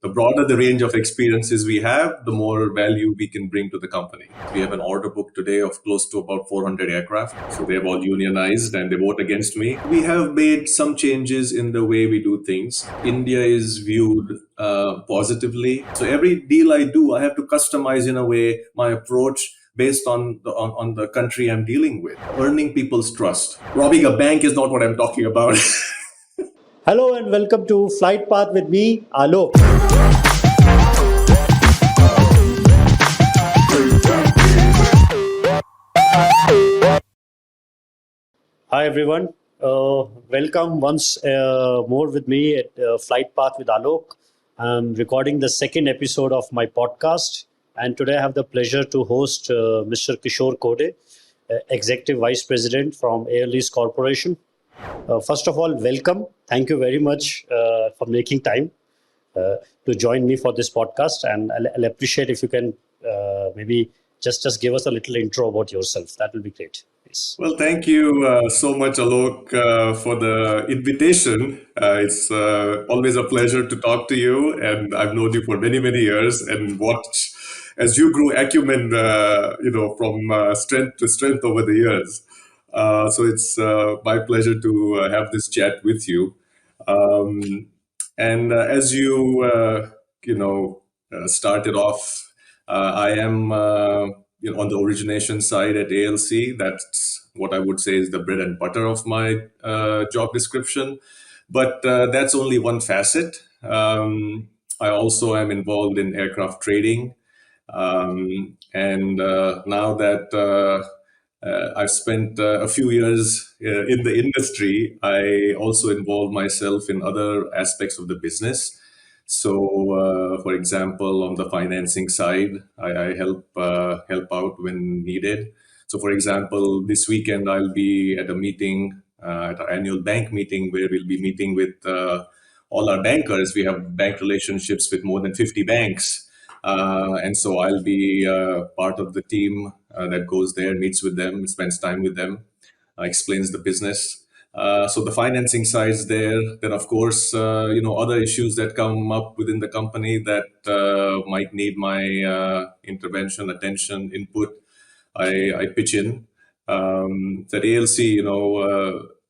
the broader the range of experiences we have, the more value we can bring to the company. We have an order book today of close to about 400 aircraft. So they've all unionized and they vote against me. We have made some changes in the way we do things. India is viewed positively. So every deal I do, I have to customize in a way my approach based on the country I'm dealing with. Earning people's trust. Robbing a bank is not what I'm talking about. Hello and welcome to Flightpath with me, Alok. Hi everyone. Welcome once more with me at Flightpath with Alok. I'm recording the second episode of my podcast, and today I have the pleasure to host Mr. Kishore Korde, Executive Vice President from Lease Corporation. First of all, welcome. Thank you very much for making time to join me for this podcast, and I'll appreciate if you can maybe just give us a little intro about yourself. That will be great. Please. Well, thank you so much, Alok, for the invitation. It's always a pleasure to talk to you, and I've known you for many, many years and watched as you grew acumen, from strength to strength over the years. So it's my pleasure to have this chat with you. And as you, started off, I am on the origination side at ALC. That's what I would say is the bread and butter of my job description. But that's only one facet. I also am involved in aircraft trading. And now that I've spent a few years in the industry, I also involve myself in other aspects of the business. So, for example, on the financing side, I help out when needed. So, for example, this weekend I'll be at a meeting, at our annual bank meeting, where we'll be meeting with all our bankers. We have bank relationships with more than 50 banks. And so I'll be part of the team that goes there, meets with them, spends time with them, explains the business. So the financing side is there. Then, of course, other issues that come up within the company that might need my intervention, attention, input, I pitch in. At ALC,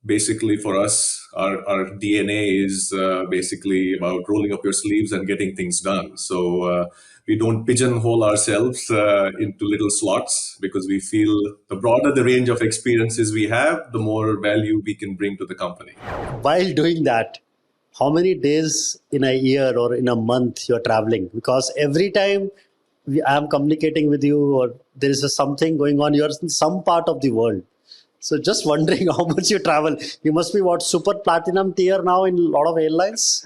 basically for us, our DNA is basically about rolling up your sleeves and getting things done. So we don't pigeonhole ourselves into little slots, because we feel the broader the range of experiences we have, the more value we can bring to the company. While doing that, how many days in a year or in a month you're traveling? Because every time I'm communicating with you or there is something going on, you're in some part of the world. So just wondering how much you travel. You must be super platinum tier now in a lot of airlines?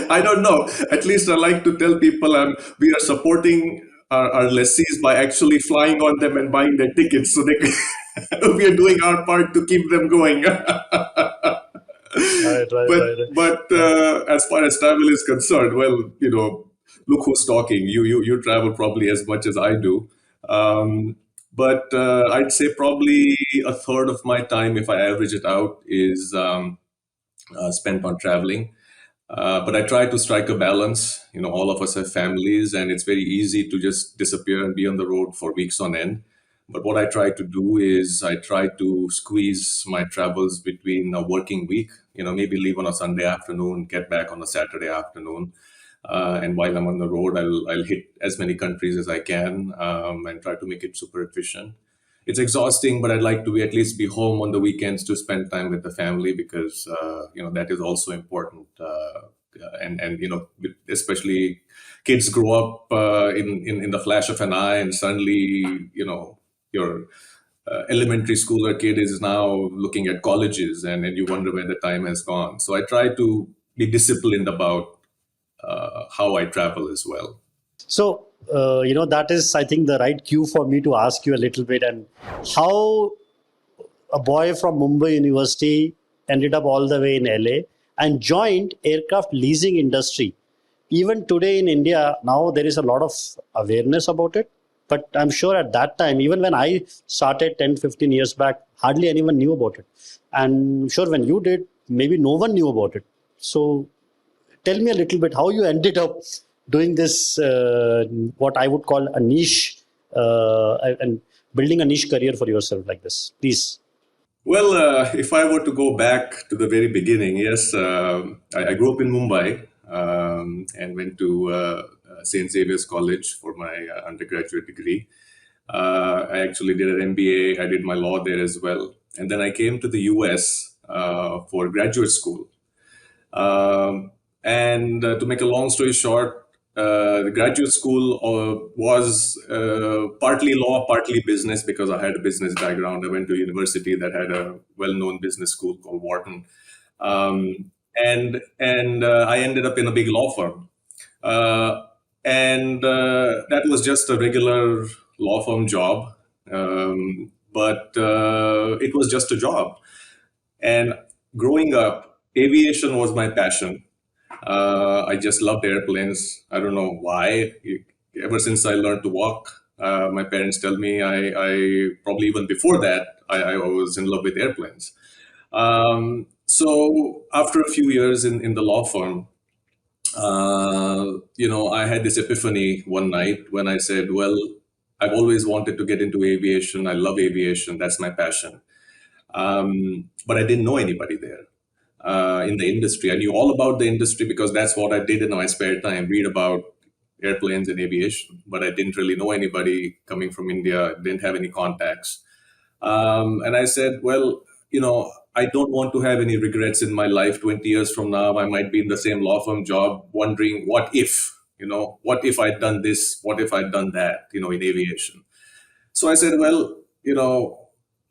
I don't know. At least I like to tell people we are supporting our lessees by actually flying on them and buying their tickets. So we are doing our part to keep them going. Right. But as far as travel is concerned, well, look who's talking. You travel probably as much as I do. But I'd say probably a third of my time, if I average it out, is spent on traveling. But I try to strike a balance. All of us have families, and it's very easy to just disappear and be on the road for weeks on end. But what I try to do is I try to squeeze my travels between a working week, maybe leave on a Sunday afternoon, get back on a Saturday afternoon. And while I'm on the road, I'll hit as many countries as I can and try to make it super efficient. It's exhausting, but I'd like to at least be home on the weekends to spend time with the family, because that is also important. And especially kids grow up in the flash of an eye, and suddenly your elementary schooler kid is now looking at colleges, and you wonder where the time has gone. So I try to be disciplined about how I travel as well. So, that is, I think, the right cue for me to ask you a little bit, and how a boy from Mumbai University ended up all the way in LA and joined aircraft leasing industry. Even today in India, now there is a lot of awareness about it. But I'm sure at that time, even when I started 10, 15 years back, hardly anyone knew about it. And I'm sure when you did, maybe no one knew about it. So tell me a little bit how you ended up doing this, what I would call a niche, and building a niche career for yourself like this. Please. Well, if I were to go back to the very beginning, yes, I grew up in Mumbai and went to St. Xavier's College for my undergraduate degree. I actually did an MBA. I did my law there as well. And then I came to the US for graduate school. And to make a long story short, the graduate school was partly law, partly business because I had a business background. I went to a university that had a well-known business school called Wharton, and I ended up in a big law firm, and that was just a regular law firm job, but it was just a job. And growing up, aviation was my passion. I just loved airplanes. I don't know why. Ever since I learned to walk, my parents tell me I probably even before that, I was in love with airplanes. So after a few years in the law firm, I had this epiphany one night when I said, well, I've always wanted to get into aviation. I love aviation. That's my passion. But I didn't know anybody there in the industry. I knew all about the industry because that's what I did in my spare time, read about airplanes and aviation. But I didn't really know anybody coming from India, didn't have any contacts. And I said, well, I don't want to have any regrets in my life. 20 years from now, I might be in the same law firm job, wondering what if I'd done this? What if I'd done that, in aviation? So I said, well,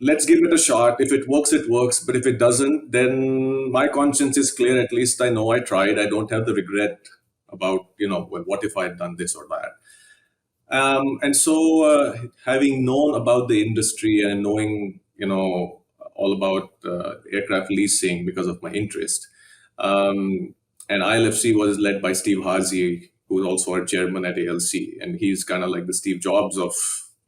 let's give it a shot. If it works, it works. But if it doesn't, then my conscience is clear. At least I know I tried. I don't have the regret about, well, what if I had done this or that? And so having known about the industry and knowing, all about aircraft leasing because of my interest, and ILFC was led by Steve Hazy, who's also our chairman at ALC. And he's kind of like the Steve Jobs of,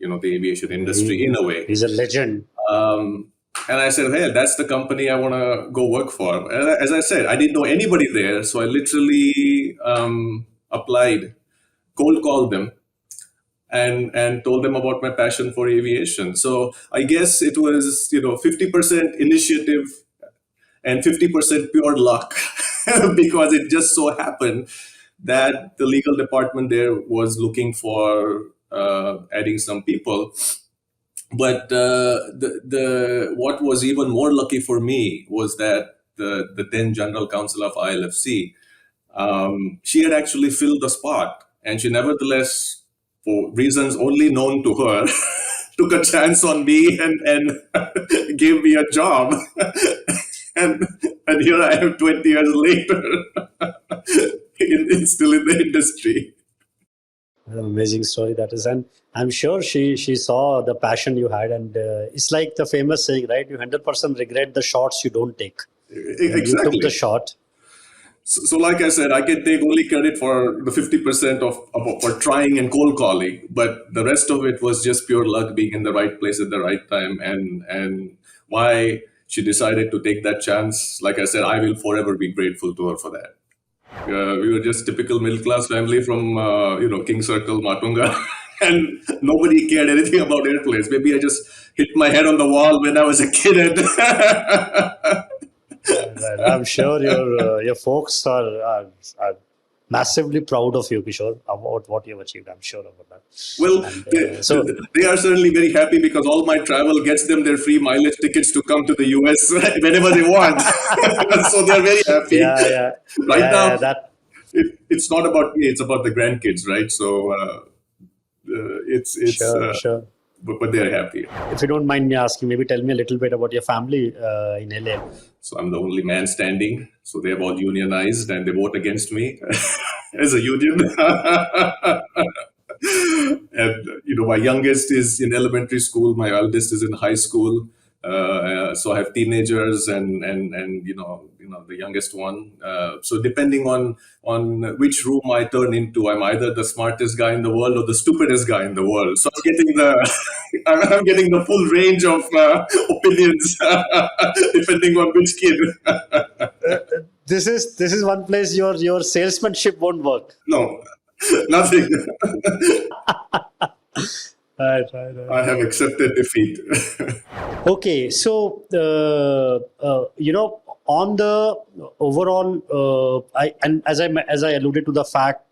the aviation industry in a way. He's a legend. And I said, hey, that's the company I want to go work for. And as I said, I didn't know anybody there. So I literally applied, cold called them, and told them about my passion for aviation. So I guess it was, 50% initiative and 50% pure luck because it just so happened that the legal department there was looking for adding some people. But the what was even more lucky for me was that the then general counsel of ILFC, she had actually filled the spot, and she nevertheless, for reasons only known to her, took a chance on me and gave me a job. and here I am 20 years later, still in the industry. An amazing story that is, and I'm sure she saw the passion you had, and it's like the famous saying, right? You 100% regret the shots you don't take. Exactly. You took the shot. So like I said, I can take only credit for the 50% for trying and cold calling, but the rest of it was just pure luck, being in the right place at the right time, and why she decided to take that chance. Like I said, I will forever be grateful to her for that. We were just typical middle-class family from, King Circle, Matunga, and nobody cared anything about airplanes. Maybe I just hit my head on the wall when I was a kid. I'm sure your folks are massively proud of you, Kishore, about what you've achieved. I'm sure about that. Well, they are certainly very happy because all my travel gets them their free mileage tickets to come to the US whenever they want. So they're very happy. Yeah. Right now, it's not about me; it's about the grandkids, right? So it's sure. But they're happy. If you don't mind me asking, maybe tell me a little bit about your family in LA. So I'm the only man standing. So they're all unionized and they vote against me as a union. And my youngest is in elementary school. My eldest is in high school. So I have teenagers and the youngest one. So depending on which room I turn into, I'm either the smartest guy in the world or the stupidest guy in the world. So I'm getting the full range of opinions depending on which kid. This is one place your salesmanship won't work. No, nothing. Right, right, right. I have accepted defeat. Okay, so on the overall, I and as I alluded to the fact,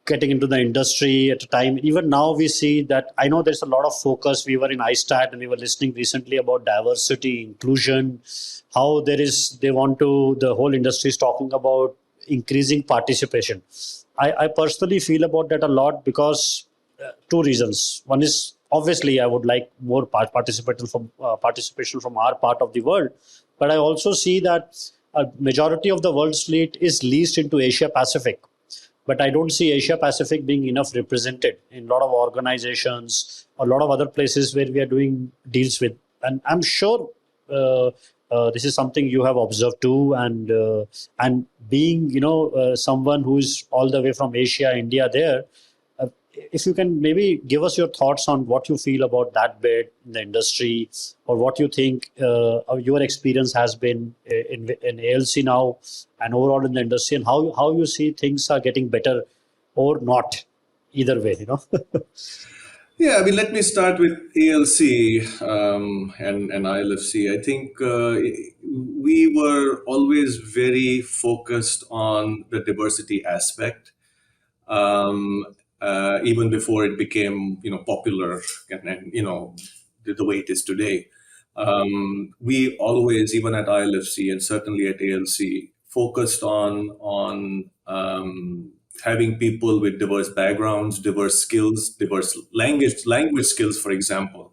getting into the industry at a time, even now we see that I know there's a lot of focus. We were in ISTAT and we were listening recently about diversity, inclusion, how they want to, the whole industry is talking about increasing participation. I personally feel about that a lot because two reasons. One is obviously I would like more participation from our part of the world, but I also see that a majority of the world's fleet is leased into Asia Pacific. But I don't see Asia Pacific being enough represented in a lot of organizations, a lot of other places where we are doing deals with. And I'm sure this is something you have observed too. And being someone who's all the way from Asia, India, there, if you can maybe give us your thoughts on what you feel about that bit in the industry, or what you think your experience has been in ALC now and overall in the industry, and how you see things are getting better or not, either way. Yeah, I mean, let me start with ALC and ILFC. I think we were always very focused on the diversity aspect, um, even before it became, popular and the way it is today. We always, even at ILFC and certainly at ALC, focused on having people with diverse backgrounds, diverse skills, diverse language skills, for example.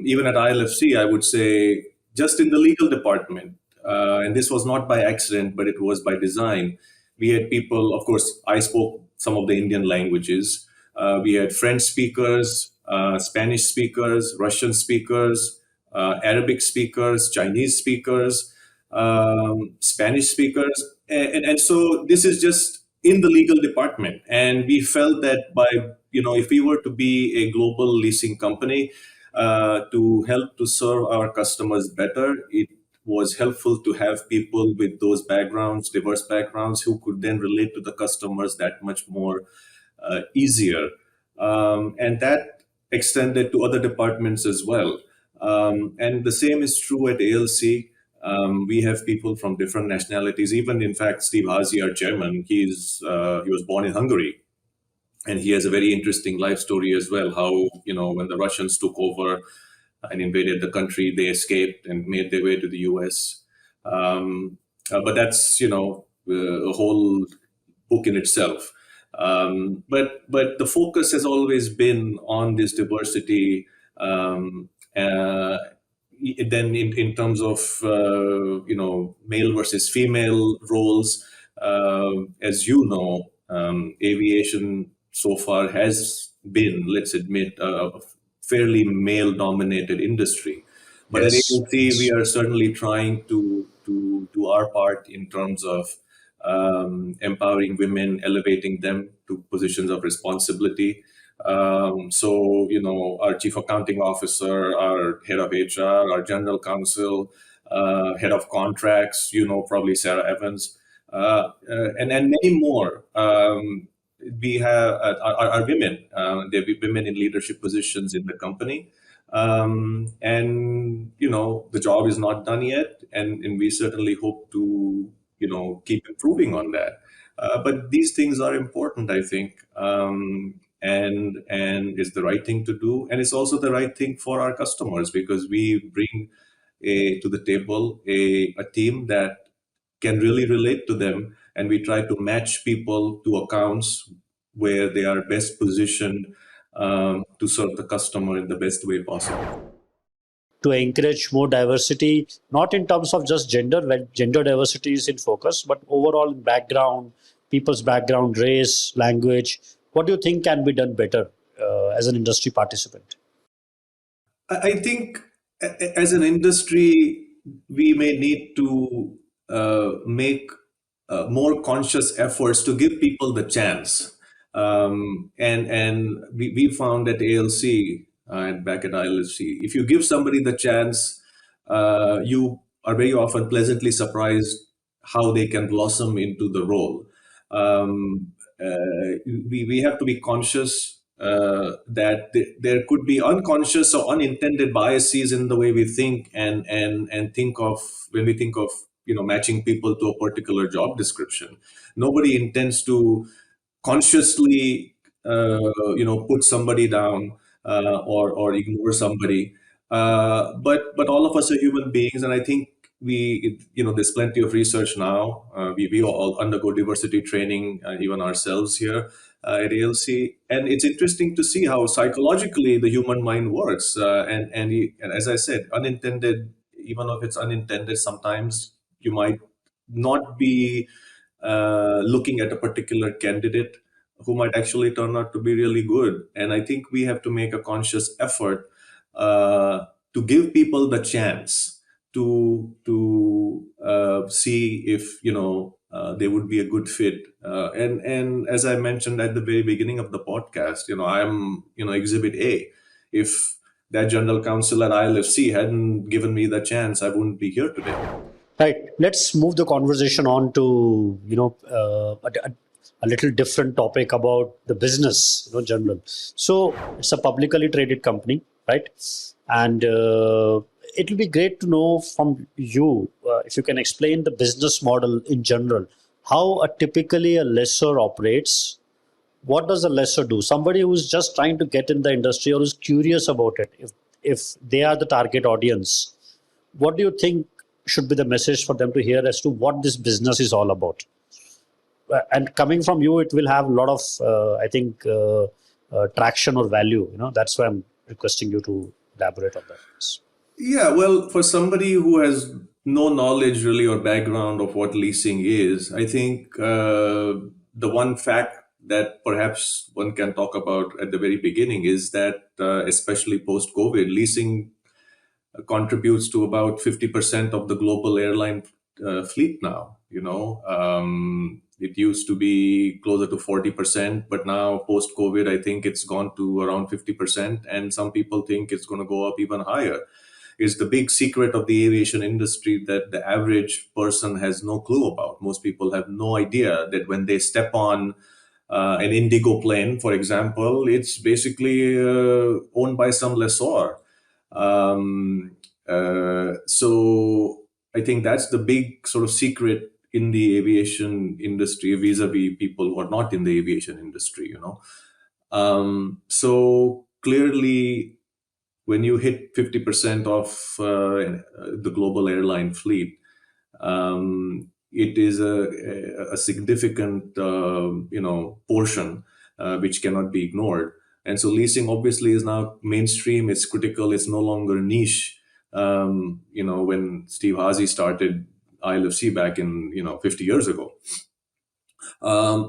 Even at ILFC, I would say, just in the legal department, and this was not by accident, but it was by design. We had people, of course, I spoke some of the Indian languages. We had French speakers, Spanish speakers, Russian speakers, Arabic speakers, Chinese speakers, Spanish speakers. And so this is just in the legal department. And we felt that by, if we were to be a global leasing company, to help to serve our customers better, it was helpful to have people with those backgrounds, diverse backgrounds, who could then relate to the customers that much more easier. And that extended to other departments as well. And the same is true at ALC. We have people from different nationalities. Even, in fact, Steve Hazy, our chairman, he was born in Hungary, and he has a very interesting life story as well. How, when the Russians took over and invaded the country, they escaped and made their way to the U.S. But that's a whole book in itself. But the focus has always been on this diversity. Then in terms of male versus female roles, as you know, aviation so far has been, let's admit, a fairly male dominated industry. But at Yes, ALC, we yes. are certainly trying to do our part in terms of empowering women, elevating them to positions of responsibility. So, our chief accounting officer, our head of HR, our general counsel, head of contracts, probably Sarah Evans, and many more. We have are women. There be women in leadership positions in the company. And the job is not done yet, and we certainly hope to keep improving on that. But these things are important, I think, and it's the right thing to do, and it's also the right thing for our customers, because we bring to the table a team that can really relate to them, and we try to match people to accounts where they are best positioned to serve the customer in the best way possible. To encourage more diversity, not in terms of just gender, when gender diversity is in focus, but overall background, people's background, race, language. What do you think can be done better as an industry participant? I think as an industry, we may need to make more conscious efforts to give people the chance. And we found at ALC and back at ILFC, if you give somebody the chance, you are very often pleasantly surprised how they can blossom into the role. We have to be conscious that there could be unconscious or unintended biases in the way we think and think of when we think of matching people to a particular job description. Nobody intends to consciously put somebody down or ignore somebody, but all of us are human beings, and I think there's plenty of research now. We all undergo diversity training, even ourselves here at ALC, and it's interesting to see how psychologically the human mind works. And as I said, unintended, even if it's unintended, sometimes you might not be looking at a particular candidate who might actually turn out to be really good. And I think we have to make a conscious effort to give people the chance to see if they would be a good fit. And as I mentioned at the very beginning of the podcast, I'm Exhibit A. If that general counsel at ILFC hadn't given me the chance, I wouldn't be here today. Right. Let's move the conversation on to a little different topic about the business, general. So it's a publicly traded company, right? And it will be great to know from you if you can explain the business model in general. How typically a lessor operates. What does a lessor do? Somebody who's just trying to get in the industry or is curious about it. If they are the target audience, what do you think should be the message for them to hear as to what this business is all about? And coming from you, it will have a lot of, I think, traction or value. That's why I'm requesting you to elaborate on that. Yeah, well, for somebody who has no knowledge really or background of what leasing is, I think the one fact that perhaps one can talk about at the very beginning is that, especially post-COVID, leasing contributes to about 50% of the global airline fleet now. It used to be closer to 40%, but now post-COVID, I think it's gone to around 50%, and some people think it's going to go up even higher. Is the big secret of the aviation industry that the average person has no clue about. Most people have no idea that when they step on an Indigo plane, for example, it's basically owned by some lessor. So I think that's the big sort of secret in the aviation industry vis-a-vis people who are not in the aviation industry, So clearly, when you hit 50% of the global airline fleet, it is a significant, portion which cannot be ignored. And so leasing obviously is now mainstream. It's critical. It's no longer niche. When Steve Hazy started ILFC back in 50 years ago.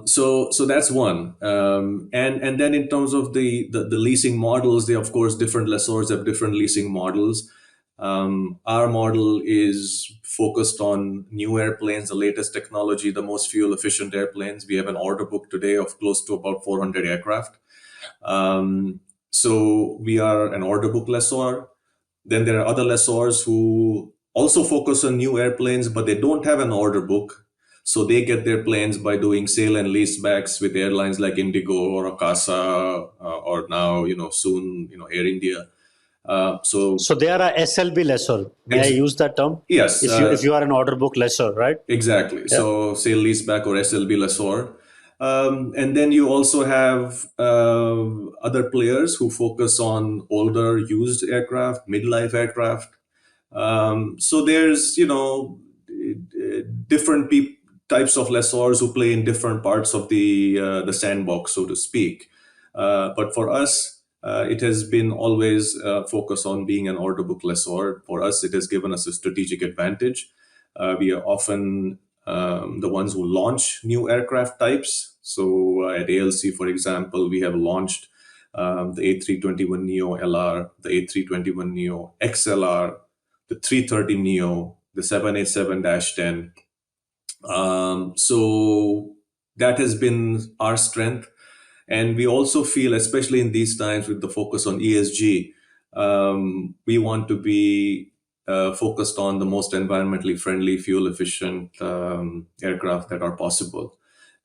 So that's one. And then in terms of the leasing models, they of course different lessors have different leasing models. Our model is focused on new airplanes, the latest technology, the most fuel efficient airplanes. We have an order book today of close to about 400 aircraft. So we are an order book lessor. Then there are other lessors who also focus on new airplanes, but they don't have an order book. So they get their planes by doing sale and leasebacks with airlines like Indigo or Akasa, or now, soon, Air India. So they are a SLB lessor. May I use that term? Yes. If you are an order book lessor, right? Exactly. Yeah. So sale leaseback or SLB lessor. And then you also have other players who focus on older used aircraft, midlife aircraft. So there's, different types of lessors who play in different parts of the sandbox, so to speak. But for us, it has been always focused on being an order book lessor. For us, it has given us a strategic advantage. We are often the ones who launch new aircraft types. So at ALC, for example, we have launched the A321neo LR, the A321neo XLR, the 330neo, the 787-10. So that has been our strength. And we also feel, especially in these times with the focus on ESG, we want to be focused on the most environmentally friendly, fuel efficient aircraft that are possible.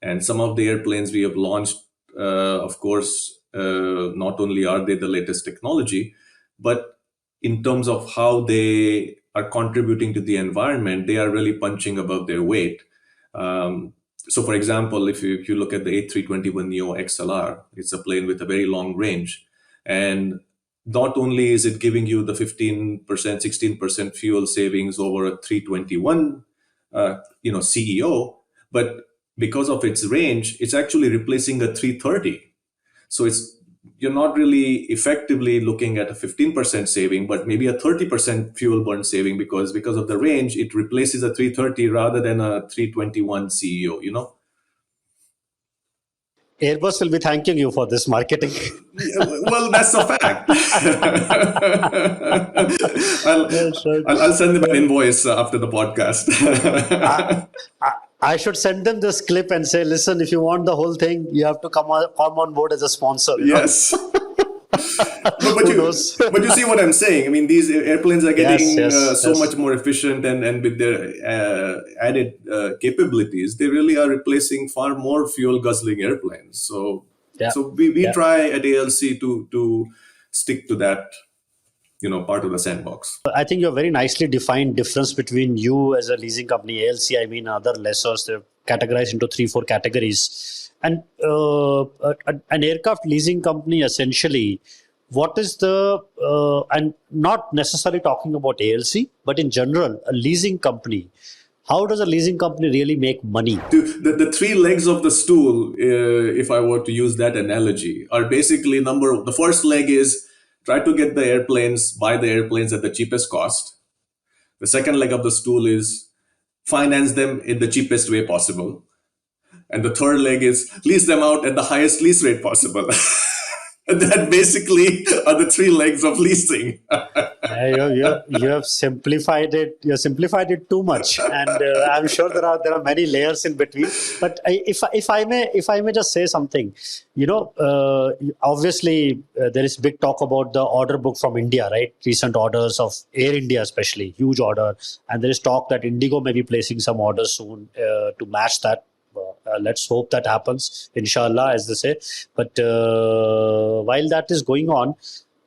And some of the airplanes we have launched, of course, not only are they the latest technology, but in terms of how they are contributing to the environment, they are really punching above their weight. So, for example, if you look at the A321neo XLR, it's a plane with a very long range. And not only is it giving you the 15%, 16% fuel savings over a 321, CEO, but because of its range, it's actually replacing a 330. So you're not really effectively looking at a 15% saving, but maybe a 30% fuel burn saving because of the range, it replaces a 330 rather than a 321 CEO, Airbus will be thanking you for this marketing. Well, that's a fact. I'll, Yes, right. I'll send them an invoice after the podcast. I, I should send them this clip and say, listen, if you want the whole thing, you have to come on board as a sponsor. Yes. But Who you knows? but you see what I'm saying. I mean, these airplanes are Yes, getting yes, so yes. much more efficient, and with their added capabilities, they really are replacing far more fuel guzzling airplanes. So Yeah, we yeah. try at ALC to stick to that, part of the sandbox. I think you have very nicely defined difference between you as a leasing company, ALC, I mean, other lessors, they're categorized into 3, 4 categories. And an aircraft leasing company, essentially, what is and not necessarily talking about ALC, but in general, a leasing company, how does a leasing company really make money? The three legs of the stool, if I were to use that analogy, are basically the first leg is try to get the airplanes, buy the airplanes at the cheapest cost. The second leg of the stool is finance them in the cheapest way possible. And the third leg is lease them out at the highest lease rate possible. And that basically are the three legs of leasing. You have simplified it. You have simplified it too much, and I'm sure there are many layers in between. But if I may just say something, obviously there is big talk about the order book from India, right? Recent orders of Air India, especially huge order, and there is talk that Indigo may be placing some orders soon to match that. Let's hope that happens, inshallah, as they say. But while that is going on,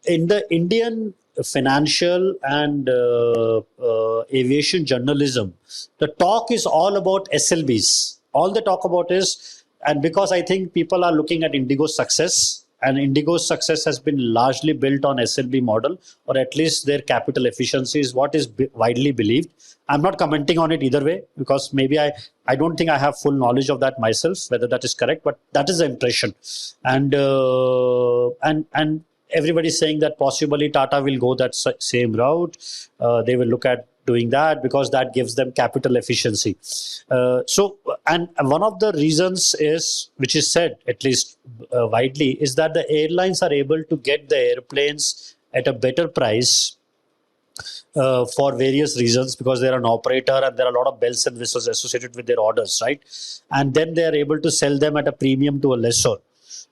in the Indian financial and aviation journalism, the talk is all about SLBs. All they talk about is, and because I think people are looking at Indigo's success, and Indigo's success has been largely built on SLB model, or at least their capital efficiency is what is widely believed. I'm not commenting on it either way because maybe I don't think I have full knowledge of that myself, whether that is correct, but that is the impression. And everybody's saying that possibly Tata will go that same route. They will look at doing that because that gives them capital efficiency. And one of the reasons is, which is said at least widely, is that the airlines are able to get the airplanes at a better price for various reasons, because they're an operator and there are a lot of bells and whistles associated with their orders, right? And then they are able to sell them at a premium to a lessor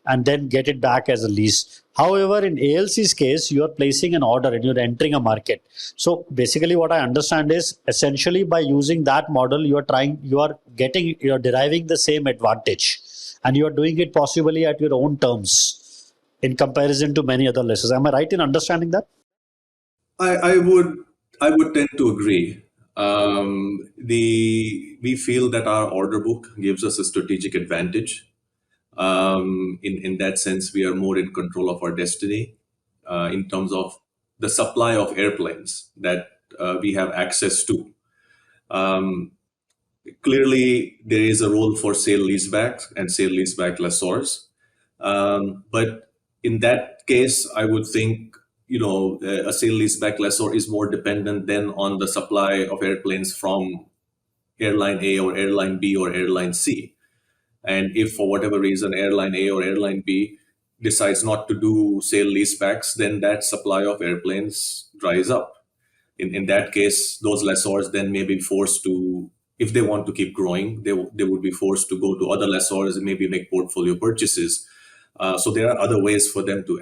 and then get it back as a lease. However, in ALC's case, you are placing an order and you're entering a market. So basically what I understand is, essentially by using that model, you are deriving the same advantage, and you are doing it possibly at your own terms in comparison to many other lessors. Am I right in understanding that? I would tend to agree. We feel that our order book gives us a strategic advantage. In that sense, we are more in control of our destiny in terms of the supply of airplanes that we have access to. Um, Clearly, there is a role for sale leasebacks and sale leaseback lessors. But in that case, I would think, a sale leaseback lessor is more dependent then on the supply of airplanes from airline A or airline B or airline C. And if for whatever reason airline A or airline B decides not to do sale leasebacks, then that supply of airplanes dries up. In that case, those lessors then may be forced to, if they want to keep growing, they would be forced to go to other lessors and maybe make portfolio purchases. So there are other ways for them to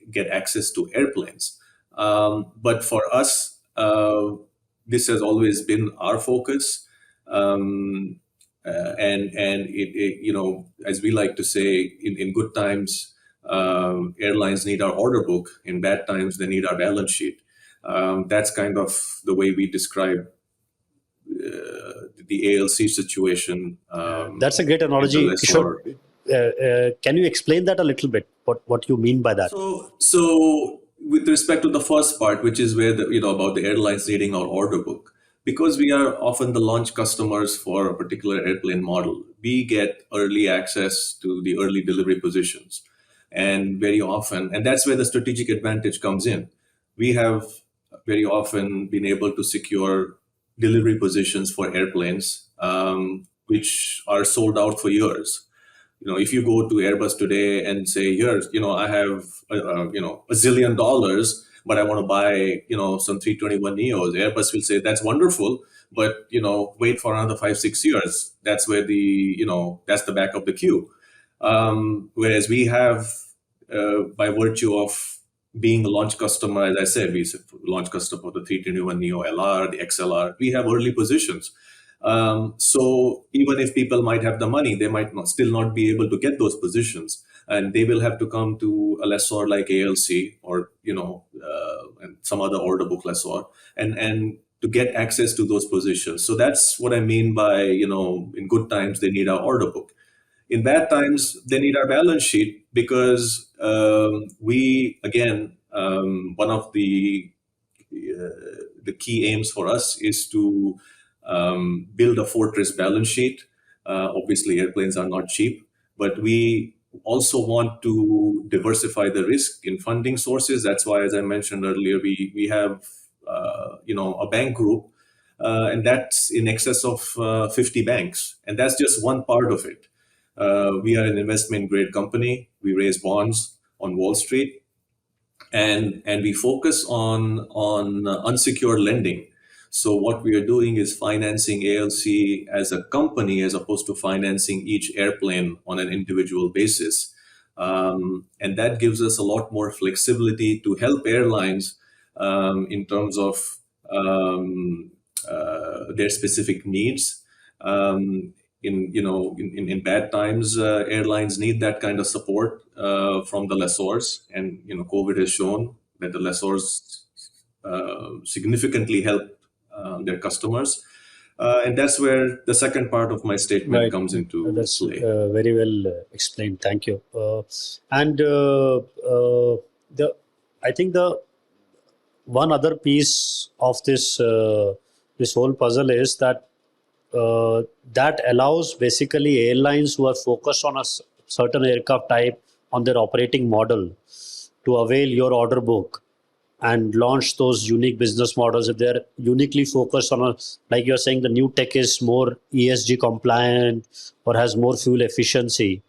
get access to airplanes. But for us, this has always been our focus. Um, and as we like to say, in good times, airlines need our order book. In bad times, they need our balance sheet. That's kind of the way we describe the ALC situation That's a great at the analogy, Kishore. lessor. Can you explain that a little bit? What you mean by that? So with respect to the first part, which is where about the airlines needing our order book, because we are often the launch customers for a particular airplane model, we get early access to the early delivery positions, and very often, and that's where the strategic advantage comes in. We have very often been able to secure delivery positions for airplanes, which are sold out for years. If you go to Airbus today and say, here, I have a zillion dollars, but I want to buy some 321 neos, Airbus will say, that's wonderful, but wait for another 5-6 years. That's where that's the back of the queue. Whereas we have, by virtue of being a launch customer, as I said, we launch customer for the 321 neo LR, the XLR, we have early positions. So even if people might have the money, they might still not be able to get those positions, and they will have to come to a lessor like ALC or and some other order book lessor, and to get access to those positions. So that's what I mean by in good times they need our order book. In bad times they need our balance sheet, because we again one of the key aims for us is to build a fortress balance sheet. Obviously, airplanes are not cheap, but we also want to diversify the risk in funding sources. That's why, as I mentioned earlier, we have a bank group, and that's in excess of 50 banks, and that's just one part of it. We are an investment grade company. We raise bonds on Wall Street, and we focus on unsecured lending. So what we are doing is financing ALC as a company, as opposed to financing each airplane on an individual basis. And that gives us a lot more flexibility to help airlines in terms of their specific needs. In bad times, airlines need that kind of support from the lessors, and COVID has shown that the lessors significantly help their customers, and that's where the second part of my statement Right. comes into That's play. very well explained. Thank you. And the I think the one other piece of this whole puzzle is that that allows basically airlines who are focused on a certain aircraft type on their operating model to avail your order book and launch those unique business models. If they're uniquely focused on like you're saying, the new tech is more ESG compliant or has more fuel efficiency,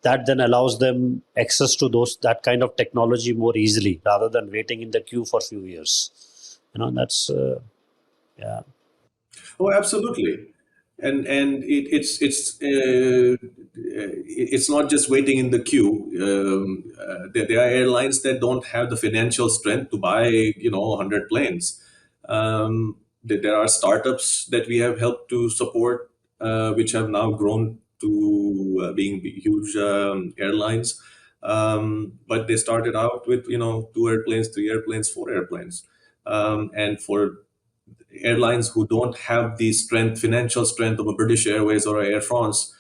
that then allows them access to that kind of technology more easily rather than waiting in the queue for a few years. That's yeah. Oh, absolutely. And it's not just waiting in the queue. There are airlines that don't have the financial strength to buy 100 planes. There are startups that we have helped to support, which have now grown to being huge airlines. But they started out with 2 airplanes, 3 airplanes, 4 airplanes, and for airlines who don't have the financial strength of a British Airways or a Air France,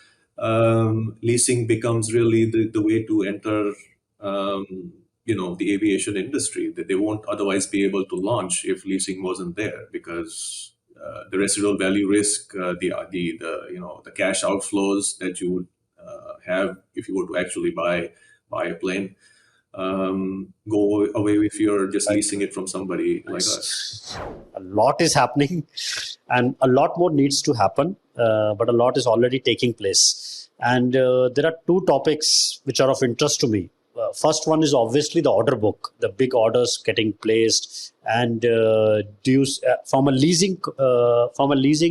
leasing becomes really the way to enter, the aviation industry. That they won't otherwise be able to launch if leasing wasn't there, because the residual value risk, the cash outflows that you would have if you were to actually buy a plane, go away if you're just leasing it from somebody like us. A lot is happening, and a lot more needs to happen, but a lot is already taking place. And there are two topics which are of interest to me. First one is obviously the order book, the big orders getting placed, and from a leasing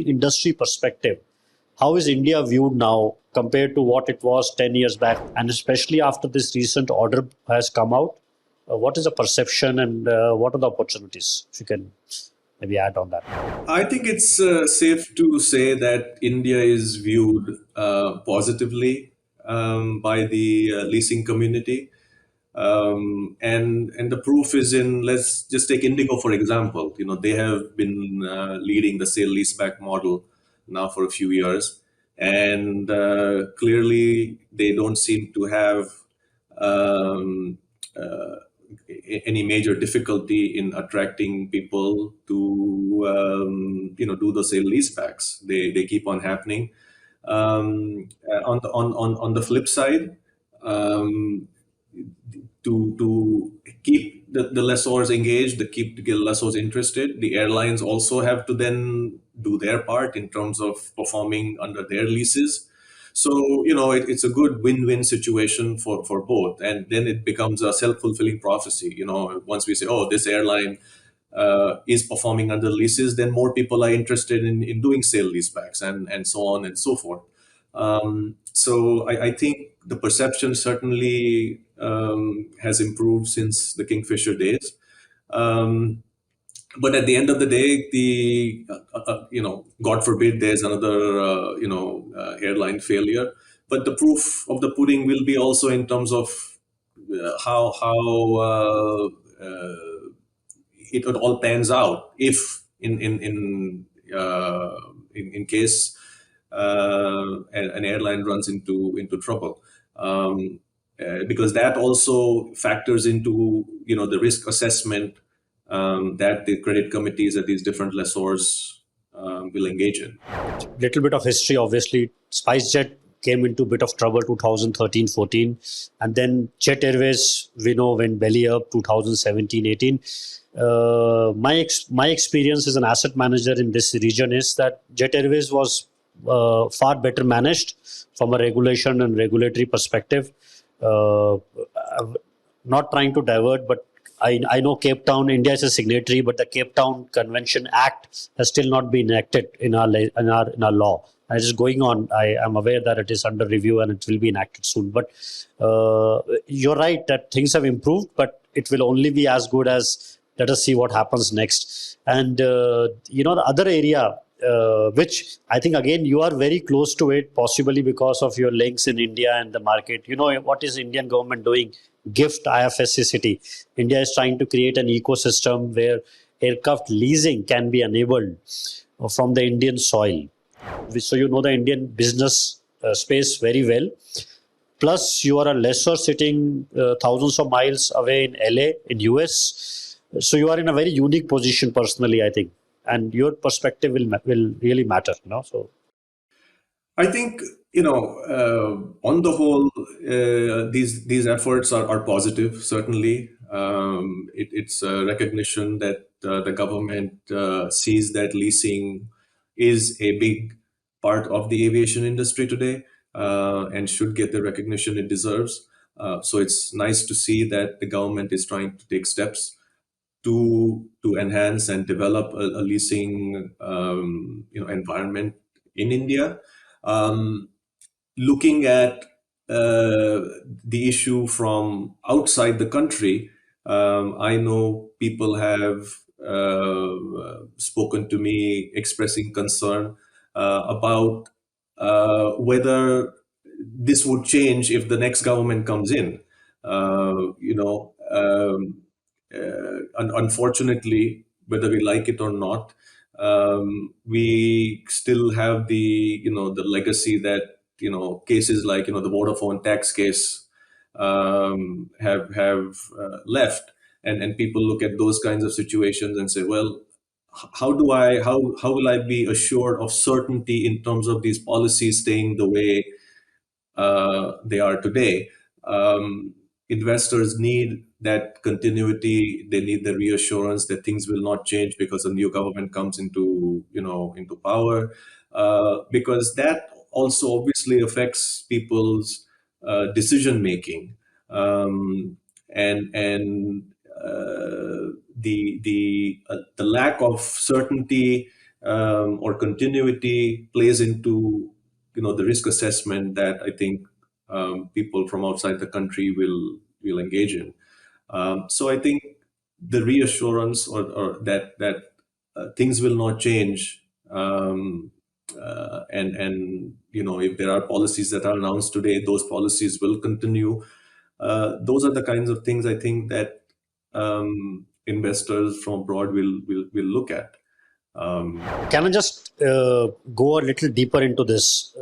industry perspective, how is India viewed now compared to what it was 10 years back, and especially after this recent order has come out? What is the perception, and what are the opportunities? If you can Maybe add on that. I think it's safe to say that India is viewed positively by the leasing community. And the proof is in, let's just take Indigo for example. They have been leading the sale leaseback model now for a few years, and clearly they don't seem to have um, uh, any major difficulty in attracting people to do the sale leasebacks. They keep on happening. On the flip side, um, to keep the lessors engaged, to get lessors interested, the airlines also have to then do their part in terms of performing under their leases. So it's a good win-win situation for both, and then it becomes a self-fulfilling prophecy. Once we say, oh, this airline is performing under leases, then more people are interested in doing sale leasebacks, and so on and so forth. So I think the perception certainly has improved since the Kingfisher days. Um, but at the end of the day, God forbid there's another, airline failure. But the proof of the pudding will be also in terms of how it all pans out. If in case an airline runs into trouble, because that also factors into the risk assessment that the credit committees at these different lessors will engage in. Little bit of history, obviously. SpiceJet came into a bit of trouble 2013-14, and then Jet Airways, we know, went belly up 2017-18. My experience as an asset manager in this region is that Jet Airways was far better managed from a regulation and regulatory perspective. Uh, Not trying to divert, but I know Cape Town, India is a signatory, but the Cape Town Convention Act has still not been enacted in our law. And it is going on. I am aware that it is under review and it will be enacted soon. But you're right that things have improved, but it will only be as good as, let us see what happens next. And the other area, which I think again you are very close to it, possibly because of your links in India and the market. What is Indian government doing? GIFT IFSC City. India is trying to create an ecosystem where aircraft leasing can be enabled from the Indian soil. So you know the Indian business space very well. Plus, you are a lessor sitting thousands of miles away in LA, in US. So you are in a very unique position, personally, I think, and your perspective will really matter. So I think on the whole, these efforts are positive. Certainly, it's a recognition that the government sees that leasing is a big part of the aviation industry today, and should get the recognition it deserves. So it's nice to see that the government is trying to take steps to enhance and develop a leasing environment in India. Um, Looking at the issue from outside the country, I know people have spoken to me expressing concern about whether this would change if the next government comes in. Uh, you know, um, Unfortunately, whether we like it or not, we still have the legacy that cases like the Vodafone tax case have left, and people look at those kinds of situations and say, well, how will I be assured of certainty in terms of these policies staying the way they are today? Investors need that continuity. They need the reassurance that things will not change because a new government comes into power, because that also obviously affects people's decision making, and the lack of certainty or continuity plays into the risk assessment that I think people from outside the country will engage in. So I think the reassurance or that things will not change. And if there are policies that are announced today, those policies will continue. Those are the kinds of things I think that investors from abroad will look at. Can I just go a little deeper into this?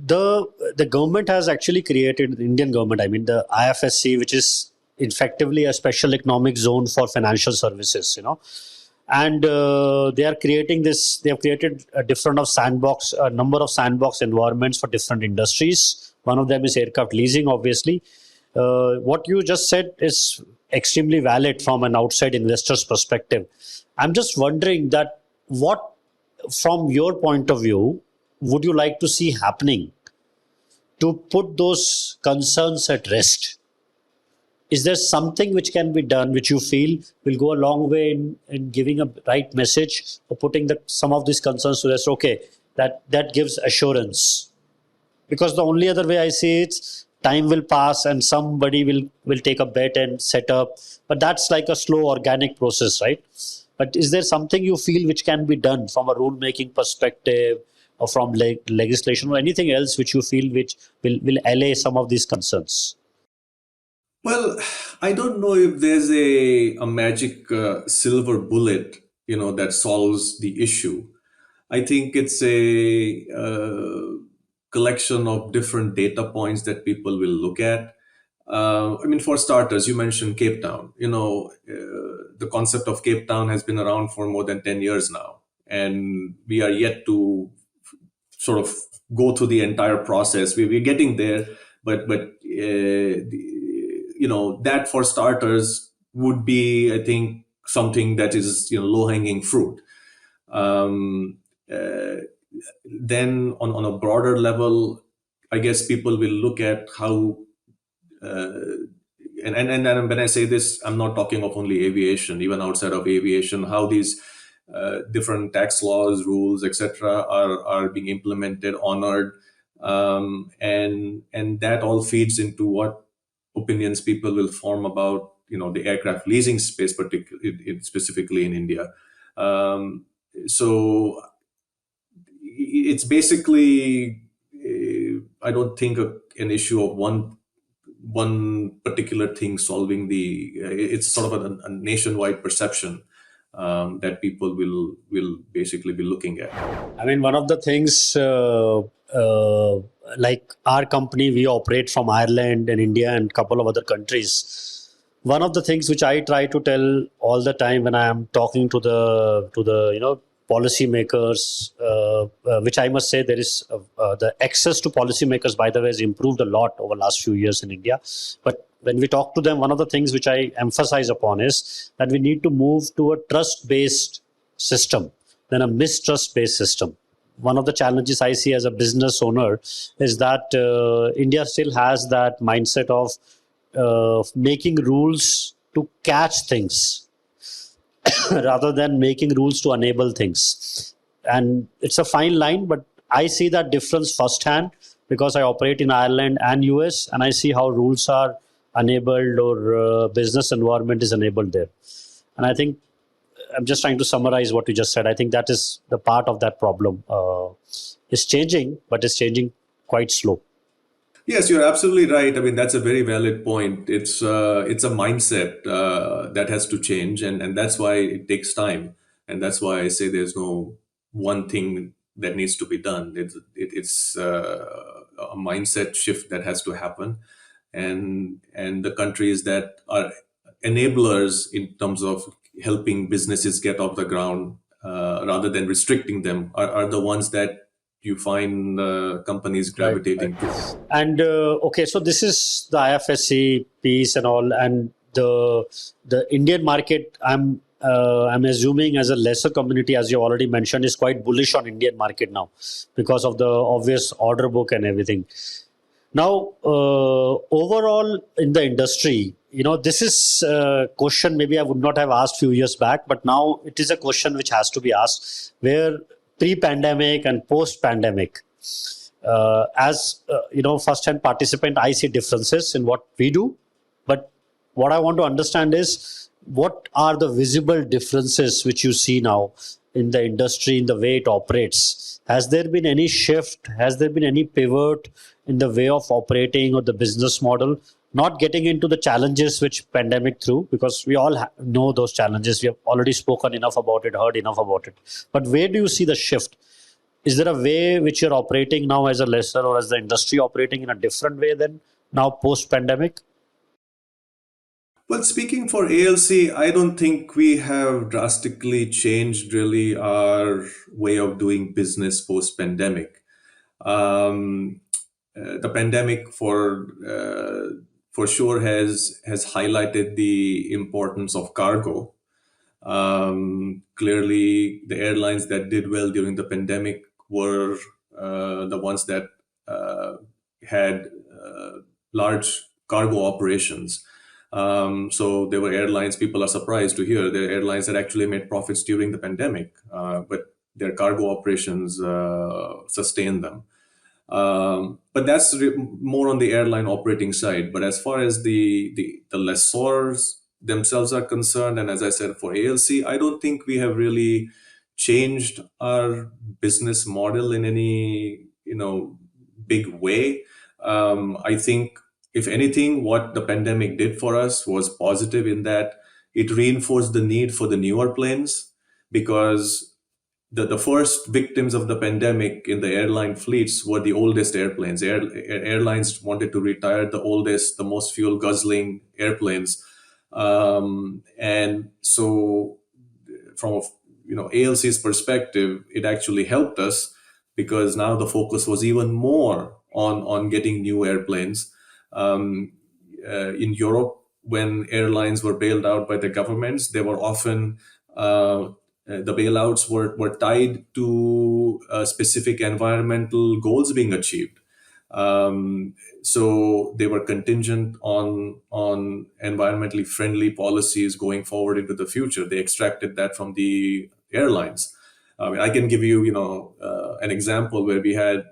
The government has actually created, the Indian government, I mean the IFSC, which is effectively a special economic zone for financial services, and they are creating this. They have created a number of sandbox environments for different industries. One of them is aircraft leasing, obviously. What you just said is extremely valid from an outside investor's perspective. I'm just wondering that what, from your point of view, would you like to see happening to put those concerns at rest? Is there something which can be done which you feel will go a long way in giving a right message or putting some of these concerns to rest? Okay, that gives assurance. Because the only other way I see it, time will pass and somebody will take a bet and set up. But that's like a slow organic process, right? But is there something you feel which can be done from a rule making perspective or from legislation or anything else which you feel which will allay some of these concerns? Well, I don't know if there's a magic silver bullet, that solves the issue. I think it's a collection of different data points that people will look at. I mean, for starters, you mentioned Cape Town. The concept of Cape Town has been around for more than 10 years now, and we are yet to sort of go through the entire process. We're getting there, but that for starters would be, I think, something that is low hanging fruit. Then on a broader level, I guess people will look at how, and when I say this, I'm not talking of only aviation, even outside of aviation, how these different tax laws, rules, etc., are being implemented, honored, and that all feeds into what opinions people will form about the aircraft leasing space, particularly specifically in India. So it's basically, I don't think an issue of one particular thing solving it's sort of a nationwide perception that people will basically be looking at. I mean, one of the things, like our company, we operate from Ireland and India and a couple of other countries. One of the things which I try to tell all the time when I am talking to the policymakers, which I must say there is the access to policymakers, by the way, has improved a lot over the last few years in India. But when we talk to them, one of the things which I emphasize upon is that we need to move to a trust-based system than a mistrust-based system. One of the challenges I see as a business owner is that India still has that mindset of making rules to catch things rather than making rules to enable things. And it's a fine line, but I see that difference firsthand because I operate in Ireland and US, and I see how rules are enabled or business environment is enabled there. And I think I'm just trying to summarize what you just said. I think that is the part of that problem. It's changing, but it's changing quite slow. Yes, you're absolutely right. I mean, that's a very valid point. It's a mindset that has to change, and that's why it takes time, and that's why I say there's no one thing that needs to be done. It's a mindset shift that has to happen, and the countries that are enablers in terms of helping businesses get off the ground rather than restricting them are the ones that you find companies gravitating to. And okay, so this is the IFSC piece and all, and the Indian market. I'm assuming as a lesser community, as you already mentioned, is quite bullish on Indian market now because of the obvious order book and everything. Now, overall in the industry, this is a question maybe I would not have asked few years back, but now it is a question which has to be asked. Where pre-pandemic and post-pandemic, as first-hand participant, I see differences in what we do. But what I want to understand is what are the visible differences which you see now in the industry, in the way it operates? Has there been any shift? Has there been any pivot in the way of operating or the business model? Not getting into the challenges which pandemic threw, because we all know those challenges. We have already spoken enough about it, heard enough about it. But where do you see the shift? Is there a way which you're operating now as a lessor, or as the industry operating in a different way than now post pandemic? Well, speaking for ALC, I don't think we have drastically changed really our way of doing business post pandemic. Um, the pandemic for sure has highlighted the importance of cargo. Clearly, the airlines that did well during the pandemic were the ones that uh, had large cargo operations. So there were airlines, people are surprised to hear there are airlines that actually made profits during the pandemic, but their cargo operations sustained them. But that's more on the airline operating side. But as far as the lessors themselves are concerned, and as I said for ALC, I don't think we have really changed our business model in any big way. I think if anything, what the pandemic did for us was positive in that it reinforced the need for the newer planes because the first victims of the pandemic in the airline fleets were the oldest airplanes. Airlines wanted to retire the oldest, the most fuel guzzling airplanes. And so from ALC's perspective, it actually helped us because now the focus was even more on getting new airplanes. In Europe, when airlines were bailed out by the governments, they were often the bailouts were tied to specific environmental goals being achieved. So they were contingent on environmentally friendly policies going forward into the future. They extracted that from the airlines. I mean, I can give you, an example where we had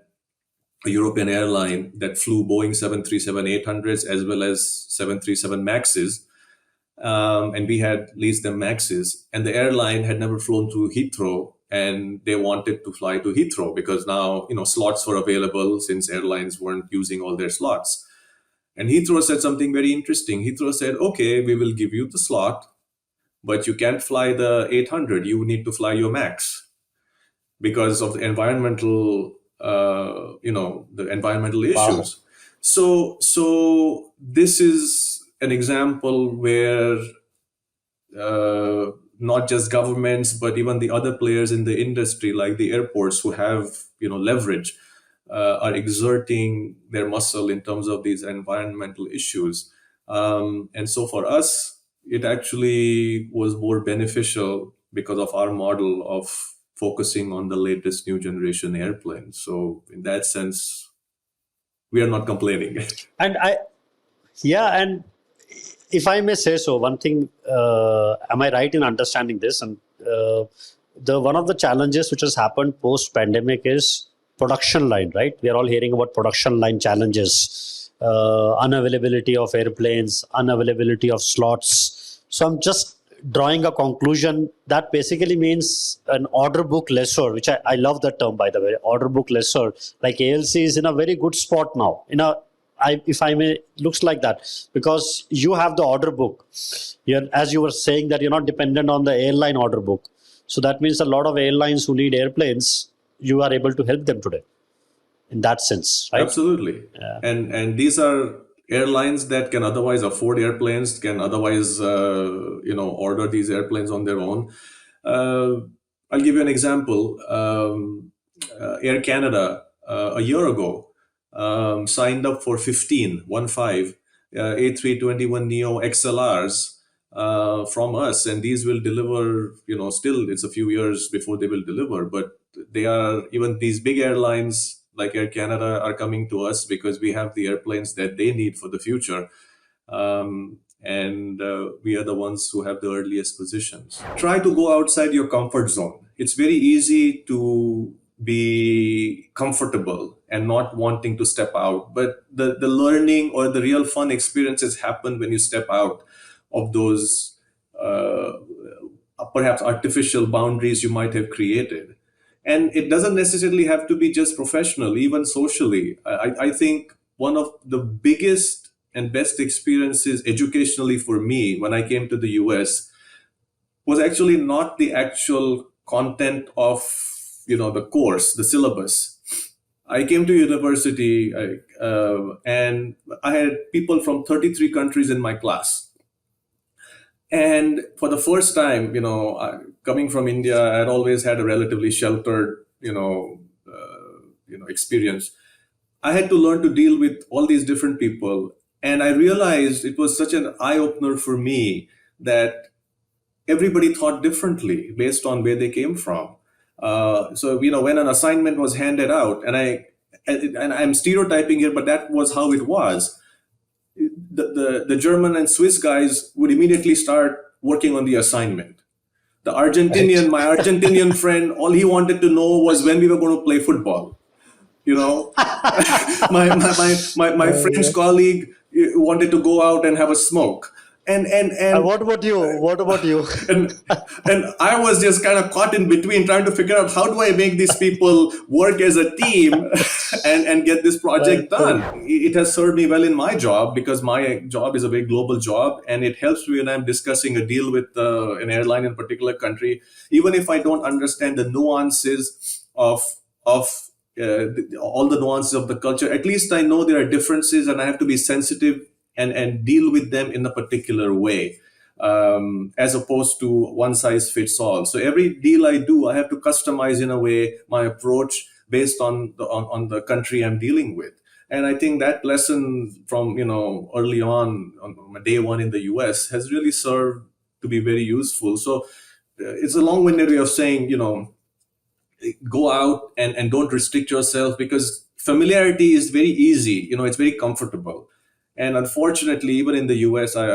a European airline that flew Boeing 737-800s as well as 737 Maxes, and we had leased them Maxes, and the airline had never flown to Heathrow, and they wanted to fly to Heathrow because now slots were available since airlines weren't using all their slots. And Heathrow said something very interesting. Heathrow said, "Okay, we will give you the slot, but you can't fly the 800. You need to fly your Max because of the the environmental Wow. issues." So this is an example where not just governments but even the other players in the industry like the airports who have leverage are exerting their muscle in terms of these environmental issues. And so for us it actually was more beneficial because of our model of focusing on the latest new generation airplanes. So in that sense we are not complaining. And yeah, and if I may say so, one thing, am I right in understanding this? And the one of the challenges which has happened post pandemic is production line, right? We are all hearing about production line challenges, unavailability of airplanes, unavailability of slots. So I'm just drawing a conclusion that basically means an order book lessor, which I love that term, by the way, order book lessor, like ALC is in a very good spot now. If I may, looks like that because you have the order book. As you were saying, that you're not dependent on the airline order book. So that means a lot of airlines who need airplanes, you are able to help them today in that sense, right? Absolutely. Yeah. And these are airlines that can otherwise afford airplanes, can otherwise order these airplanes on their own. Uh, I'll give you an example. Air Canada a year ago signed up for 15 A321 Neo XLRs from us, and these will deliver. Still it's a few years before they will deliver, but they are even these big airlines like Air Canada are coming to us because we have the airplanes that they need for the future. And we are the ones who have the earliest positions. Try to go outside your comfort zone. It's very easy to be comfortable and not wanting to step out, but the learning or the real fun experiences happen when you step out of those uh, perhaps artificial boundaries you might have created. And it doesn't necessarily have to be just professional, even socially. I think one of the biggest and best experiences educationally for me when I came to the US was actually not the actual content of the course, the syllabus. I came to university, and I had people from 33 countries in my class. And for the first time, coming from India, I had always had a relatively sheltered, experience. I had to learn to deal with all these different people, and I realized it was such an eye opener for me that everybody thought differently based on where they came from. So when an assignment was handed out, and I'm stereotyping here, but that was how it was. The German and Swiss guys would immediately start working on the assignment. Right. My Argentinian friend, all he wanted to know was when we were going to play football. You know, my French colleague wanted to go out and have a smoke, and What about you? What about you? and and I was just kind of caught in between, trying to figure out how do I make these people work as a team and get this Right, project right. done. It has served me well in my job because my job is a very global job, and it helps me when I'm discussing a deal with an airline in a particular country, even if I don't understand the nuances of all the nuances of the culture. At least I know there are differences, and I have to be sensitive and deal with them in a particular way, as opposed to one size fits all. So every deal I do, I have to customize in a way my approach based on the country I'm dealing with. And I think that lesson from early on my day one in the US has really served to be very useful. So it's a long-winded way of saying, go out and don't restrict yourself, because familiarity is very easy. It's very comfortable. And unfortunately, even in the US, I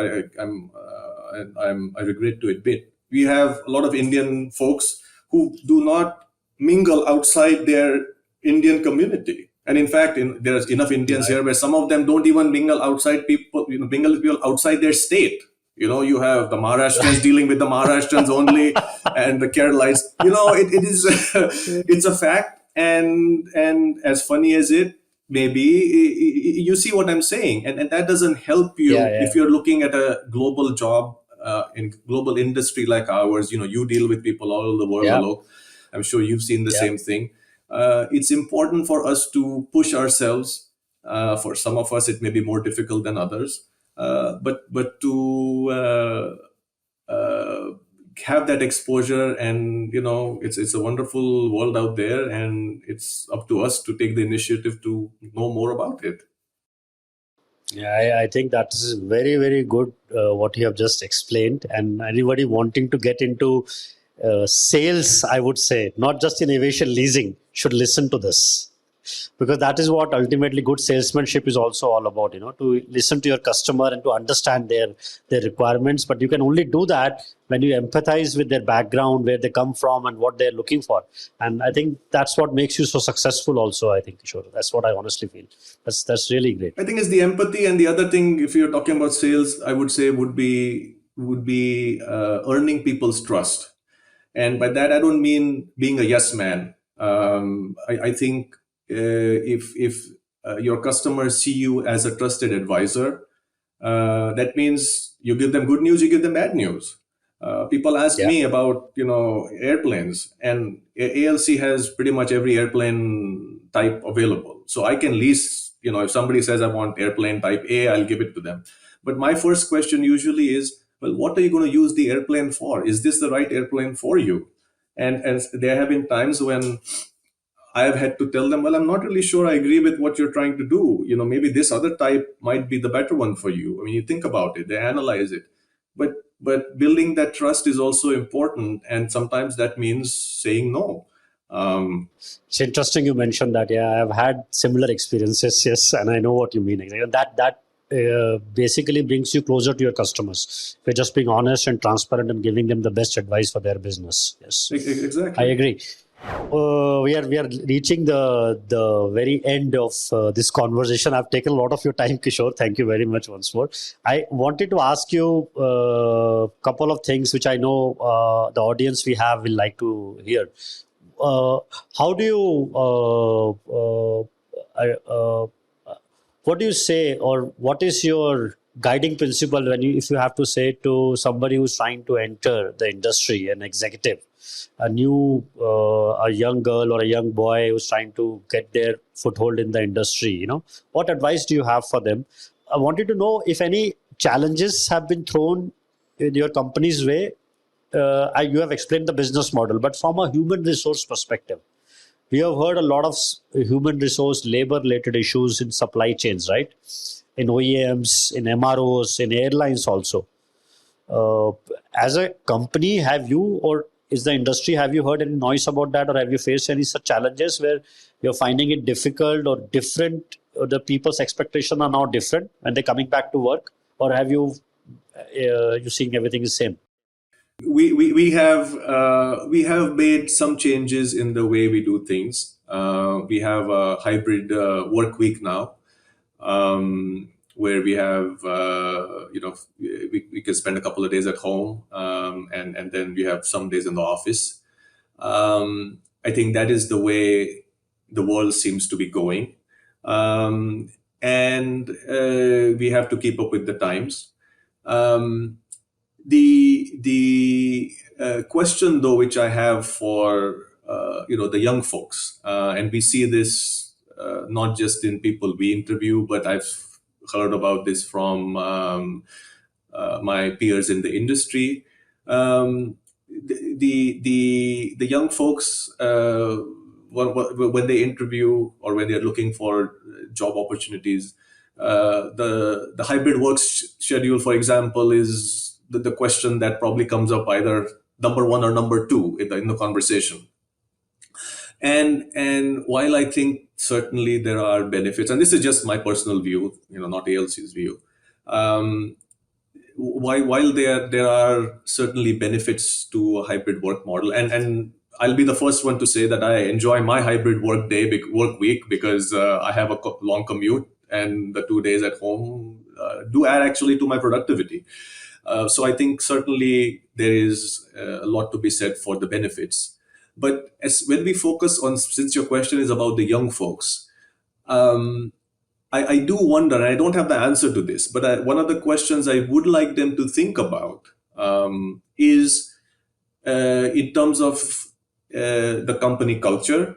regret to admit, we have a lot of Indian folks who do not mingle outside their Indian community. And in fact, there's enough Indians Right. here where some of them don't even mingle outside people, mingle with people outside their state. You have the Maharashtrians dealing with the Maharashtrians only, and the Keralites. It is it's a fact, and as funny as it may be, you see what I'm saying, and that doesn't help Yeah, you yeah, if you're looking at a global job in global industry like ours. You deal with people all over the world, yeah, Alok. I'm sure you've seen the yeah. same thing. It's important for us to push ourselves. For some of us, it may be more difficult than others, but to have that exposure, and it's a wonderful world out there, and it's up to us to take the initiative to know more about it. Yeah, I think that is very, very good what you have just explained. And anybody wanting to get into sales, I would say, not just in aviation leasing, should listen to this, because that is what ultimately good salesmanship is also all about. To listen to your customer and to understand their requirements. But you can only do that when you empathize with their background, where they come from, and what they're looking for. And I think that's what makes you so successful. Also, I think, Kishore, that's what I honestly feel. That's really great. I think it's the empathy, and the other thing, if you're talking about sales, I would say would be earning people's trust. And by that, I don't mean being a yes man. I think if your customers see you as a trusted advisor, that means you give them good news, you give them bad news. People ask Yeah, me about airplanes, and ALC has pretty much every airplane type available. So I can lease. If somebody says I want airplane type A, I'll give it to them. But my first question usually is, well, what are you going to use the airplane for? Is this the right airplane for you? And there have been times when I've had to tell them, well, I'm not really sure I agree with what you're trying to do. Maybe this other type might be the better one for you. I mean, you think about it, they analyze it. But building that trust is also important, and sometimes that means saying no. it's interesting you mentioned that. Yeah, I've had similar experiences. Yes, and I know what you mean. Exactly. That basically brings you closer to your customers. We're just being honest and transparent and giving them the best advice for their business. Yes, I Exactly. agree. We are reaching the very end of this conversation. I've taken a lot of your time, Kishore. Thank you very much once more. I wanted to ask you a couple of things which I know the audience we have will like to hear. Uh, how do you what do you say, or what is your guiding principle when you, if you have to say to somebody who's trying to enter the industry, an executive, a young girl or a young boy who's trying to get their foothold in the industry, what advice do you have for them? I wanted to know if any challenges have been thrown in your company's way. You have explained the business model, but from a human resource perspective, we have heard a lot of human resource labor related issues in supply chains, right? In OEMs, in MROs, in airlines also. Uh, as a company, have you, or is the industry, have you heard any noise about that, or have you faced any such challenges where you're finding it difficult or different, or the people's expectation are now different when they're coming back to work, or have you seeing everything is same? We have made some changes in the way we do things. We have a hybrid work week now, where we have we can spend a couple of days at home, and then we have some days in the office. I think that is the way the world seems to be going, and we have to keep up with the times. Um, the question though, which I have for the young folks, and we see this not just in people we interview, but I've heard about this from my peers in the industry. The young folks, when they interview or when they're looking for job opportunities, the hybrid work schedule, for example, is the question that probably comes up either number one or number two in the conversation. And while I think certainly there are benefits, and this is just my personal view, not ALC's view, um, while there are certainly benefits to a hybrid work model, and I'll be the first one to say that I enjoy my hybrid work week, because I have a long commute, and the 2 days at home do add actually to my productivity. So I think certainly there is a lot to be said for the benefits. But as when we focus on, since your question is about the young folks, um, I do wonder, and I don't have the answer to this, but one of the questions I would like them to think about is in terms of the company culture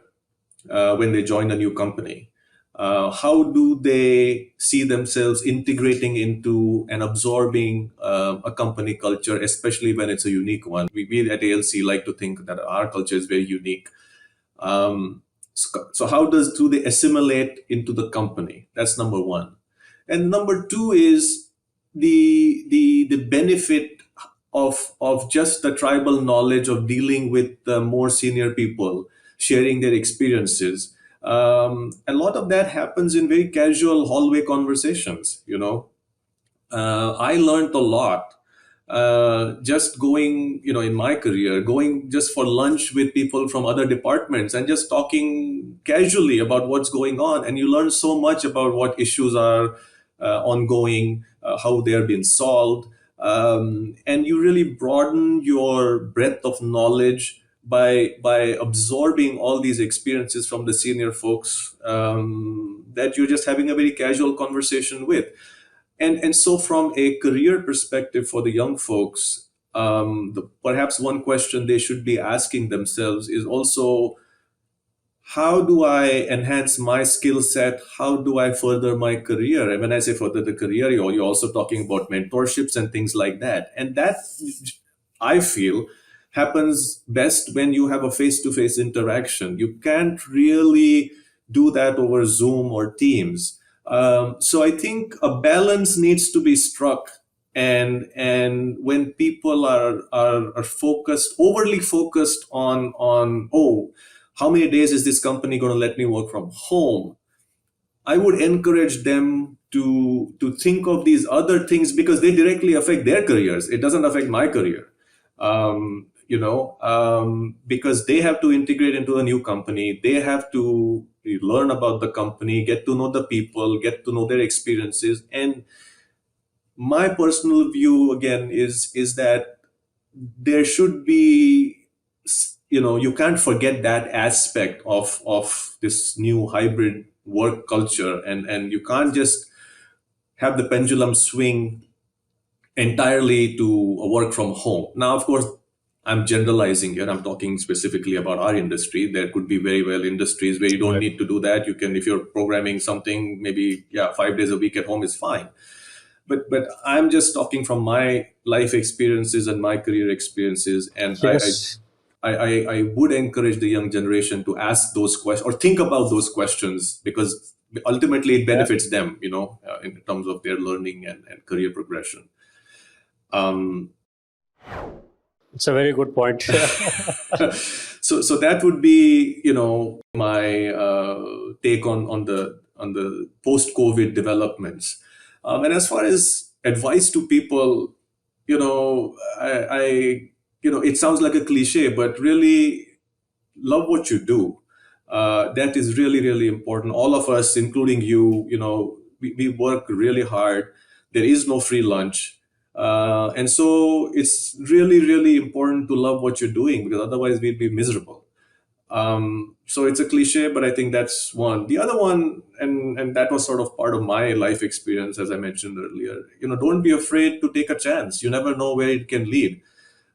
when they join a new company. How do they see themselves integrating into and absorbing a company culture, especially when it's a unique one? We at ALC like to think that our culture is very unique. So how do they assimilate into the company? That's number one. And number two is the benefit of just the tribal knowledge of dealing with the more senior people, sharing their experiences. A lot of that happens in very casual hallway conversations. I learned a lot just going, in my career, going just for lunch with people from other departments and just talking casually about what's going on. And you learn so much about what issues are ongoing, how they are being solved. And you really broaden your breadth of knowledge by absorbing all these experiences from the senior folks that you're just having a very casual conversation with. And so from a career perspective for the young folks, perhaps one question they should be asking themselves is also, how do I enhance my skill set? How do I further my career? And when I say further the career, you're also talking about mentorships and things like that. And that, I feel, happens best when you have a face-to-face interaction. You can't really do that over Zoom or Teams. So I think a balance needs to be struck, and when people are focused, overly focused on, oh, how many days is this company going to let me work from home, I would encourage them to think of these other things, because they directly affect their careers. It doesn't affect my career. because they have to integrate into a new company. They have to learn about the company, get to know the people, get to know their experiences. And my personal view again is that there should be, you can't forget that aspect of this new hybrid work culture, and you can't just have the pendulum swing entirely to a work from home. Now, of course, I'm generalizing here. I'm talking specifically about our industry. There could be very well industries where you don't Right. need to do that. You can, if you're programming something, maybe, yeah, 5 days a week at home is fine. But I'm just talking from my life experiences and my career experiences, and Yes. I would encourage the young generation to ask those questions or think about those questions, because ultimately it Yeah. benefits them, in terms of their learning and career progression. Um, It's a very good point. so that would be, my take on the post COVID developments. And as far as advice to people, I it sounds like a cliche, but really love what you do. That is really, really important. All of us, including you, we work really hard. There is no free lunch. And so it's really, really important to love what you're doing, because otherwise we'd be miserable. So it's a cliche, but I think that's one. The other one, and that was sort of part of my life experience, as I mentioned earlier. Don't be afraid to take a chance. You never know where it can lead.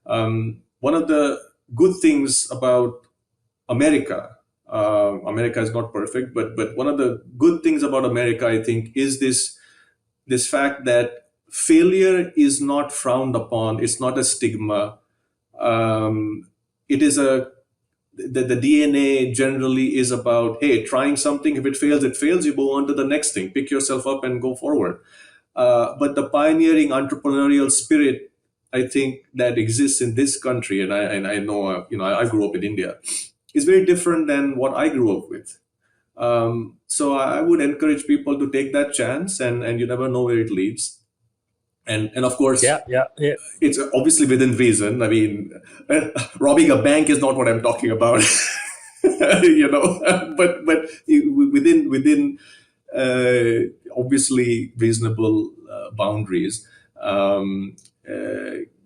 One of the good things about America. America is not perfect, but one of the good things about America, I think, is this fact that failure is not frowned upon. It's not a stigma. It is the DNA generally is about, hey, trying something. If it fails, it fails. You go on to the next thing. Pick yourself up and go forward. But the pioneering entrepreneurial spirit, I think, that exists in this country, and I know, I grew up in India, is very different than what I grew up with. So I would encourage people to take that chance, and you never know where it leads. And of course, Yeah, yeah, yeah. it's obviously within reason. I mean, robbing a bank is not what I'm talking about, but within obviously reasonable boundaries. Um,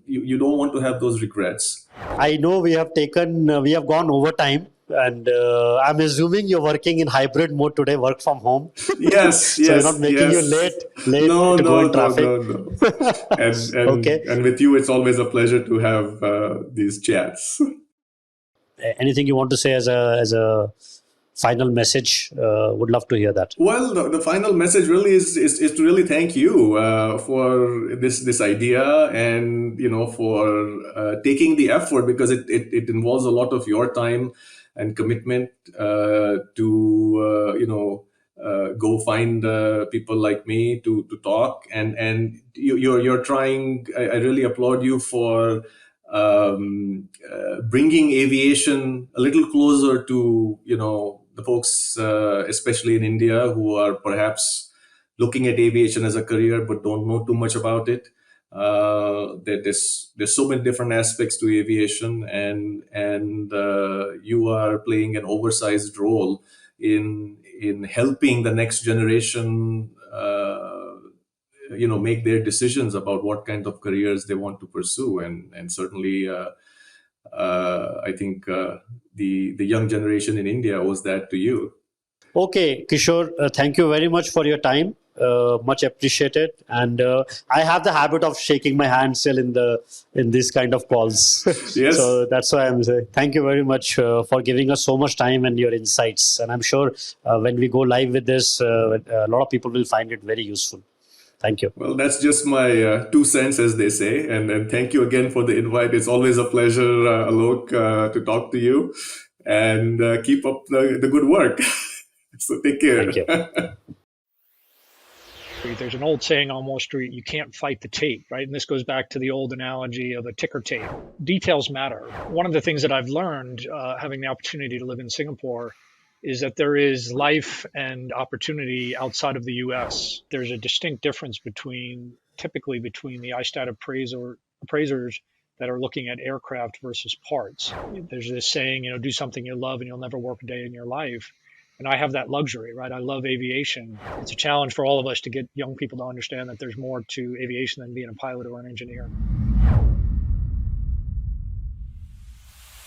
you don't want to have those regrets. I know we have gone over time, and I'm assuming you're working in hybrid mode today, work from home. Yes, So we're not yes, making you yes. late No, to go no, in no, traffic. no, no. And Okay. and and with you, it's always a pleasure to have these chats. Anything you want to say as a final message? Would love to hear that. Well, the final message really is to really thank you for this idea, and for taking the effort, because it involves a lot of your time and commitment to go find people like me to talk, and you're trying. I really applaud you for bringing aviation a little closer to the folks, especially in India, who are perhaps looking at aviation as a career but don't know too much about it. There's so many different aspects to aviation, and you are playing an oversized role in helping the next generation. Make their decisions about what kind of careers they want to pursue, and certainly I think the young generation in India owes that to you. Okay, Kishore, thank you very much for your time. Much appreciated. And I have the habit of shaking my hand still in this kind of calls. Yes. So that's why I'm saying thank you very much for giving us so much time and your insights. And I'm sure when we go live with this, a lot of people will find it very useful. Thank you. Well, that's just my 2 cents, as they say. And thank you again for the invite. It's always a pleasure, Alok, to talk to you, and keep up the good work. So take Thank you. care. There's an old saying on Wall Street, you can't fight the tape, right? And this goes back to the old analogy of a ticker tape. Details matter. One of the things that I've learned having the opportunity to live in Singapore is that there is life and opportunity outside of the US. There's a distinct difference typically between the ISTAT appraisers that are looking at aircraft versus parts. There's this saying, do something you love and you'll never work a day in your life. And I have that luxury, right? I love aviation. It's a challenge for all of us to get young people to understand that there's more to aviation than being a pilot or an engineer.